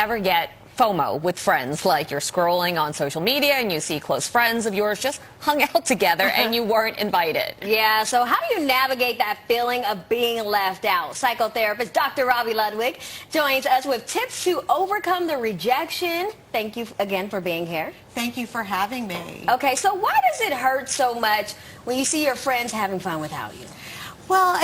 ever get FOMO with friends, like you're scrolling on social media and you see close friends of yours just hung out together and you weren't invited? Yeah, so how do you navigate that feeling of being left out? Psychotherapist Dr. Robi Ludwig joins us with tips to overcome the rejection. Thank you again for being here. Thank you for having me. Okay, so why does it hurt so much when you see your friends having fun without you? Well,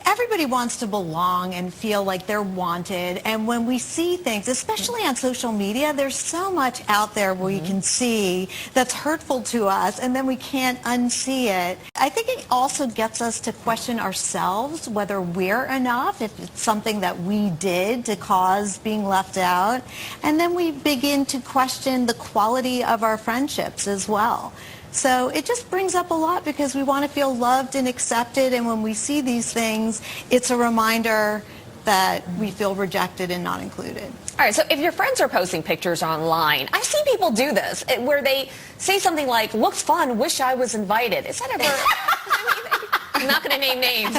everybody wants to belong and feel like they're wanted. And when we see things, especially on social media, there's so much out there we can see that's hurtful to us, and then we can't unsee it. I think it also gets us to question ourselves whether we're enough, if it's something that we did to cause being left out. And then we begin to question the quality of our friendships as well. So it just brings up a lot because we want to feel loved and accepted, and when we see these things, it's a reminder that we feel rejected and not included. All right, so if your friends are posting pictures online, I've seen people do this, where they say something like, looks fun, wish I was invited. Is that ever... I'm not going to name names,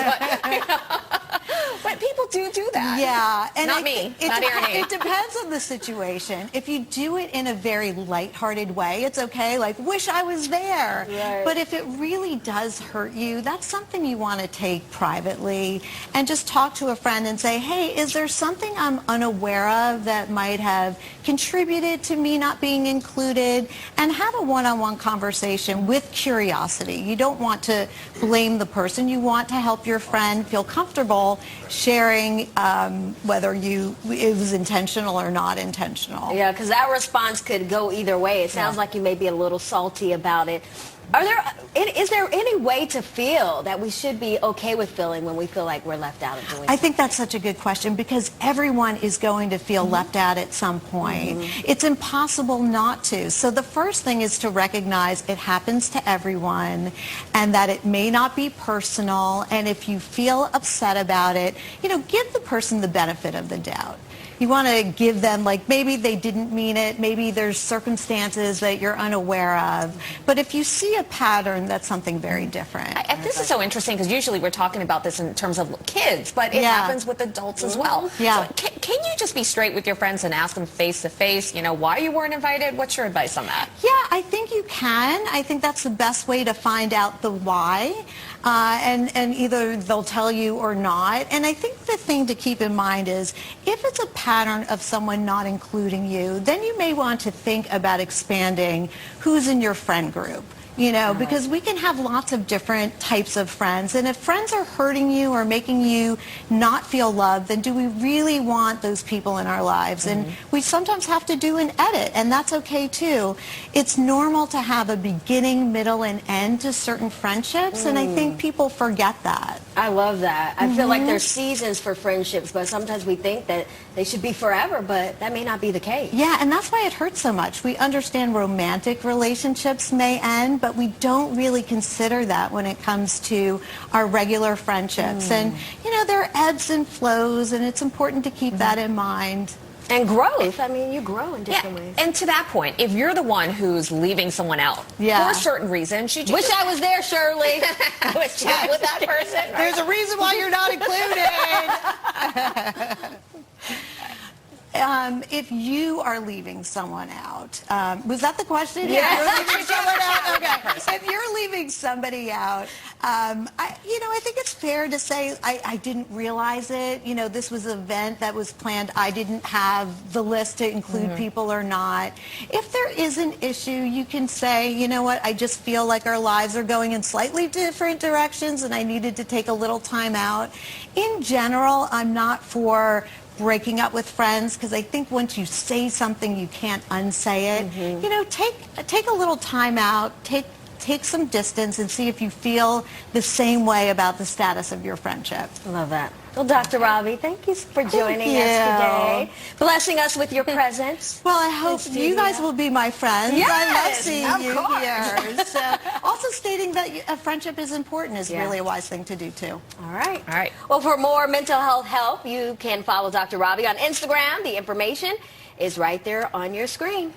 but people do that. Yeah. And not me, not Erin. It depends on the situation. If you do it in a very lighthearted way, it's okay, like, wish I was there. Right. But if it really does hurt you, that's something you want to take privately and just talk to a friend and say, hey, is there something I'm unaware of that might have contributed to me not being included? And have a one-on-one conversation with curiosity. You don't want to blame the person. You want to help your friend feel comfortable sharing whether it was intentional or not intentional. Yeah, because that response could go either way. It sounds like you may be a little salty about it. Is there any way to feel that we should be okay with feeling when we feel like we're left out of doing I think that's such a good question because everyone is going to feel left out at some point. It's impossible not to. So the first thing is to recognize it happens to everyone and that it may not be personal, and if you feel upset about it, give the person the benefit of the doubt. You want to give them, like, maybe they didn't mean it, maybe there's circumstances that you're unaware of. But if you see a pattern, that's something very different. This is so interesting because usually we're talking about this in terms of kids, but it happens with adults as well. Yeah. So can you just be straight with your friends and ask them face to face, why you weren't invited? What's your advice on that? Yeah, I think you can. I think that's the best way to find out the why. And either they'll tell you or not. And I think the thing to keep in mind is if it's a pattern of someone not including you, then you may want to think about expanding who's in your friend group. Because we can have lots of different types of friends. And if friends are hurting you or making you not feel loved, then do we really want those people in our lives? And we sometimes have to do an edit, and that's okay too. It's normal to have a beginning, middle, and end to certain friendships, and I think people forget that. I love that. I feel like there's seasons for friendships, but sometimes we think that they should be forever, but that may not be the case. Yeah, and that's why it hurts so much. We understand romantic relationships may end, but we don't really consider that when it comes to our regular friendships. And, there are ebbs and flows, and it's important to keep that in mind. And growth. I mean, you grow in different ways. And to that point, if you're the one who's leaving someone out for a certain reason, should you wish I was there, Shirley. I was chatting with that person. There's a reason why you're not included. If you are leaving someone out, was that the question? Yeah. If you're leaving someone out, okay. If you're leaving somebody out, I think it's fair to say I didn't realize it. This was an event that was planned. I didn't have the list to include people or not. If there is an issue, you can say, you know what, I just feel like our lives are going in slightly different directions and I needed to take a little time out. In general, I'm not for breaking up with friends because I think once you say something, you can't unsay it. Take a little time out, take some distance and see if you feel the same way about the status of your friendship. I love that. Well, Dr. Robi, thank you for joining us today, blessing us with your presence. Well, I hope you guys will be my friends. Yes, I love seeing you course. here. So, also stating that a friendship is important is really a wise thing to do, too. All right. Well, for more mental health help, you can follow Dr. Robi on Instagram. The information is right there on your screen.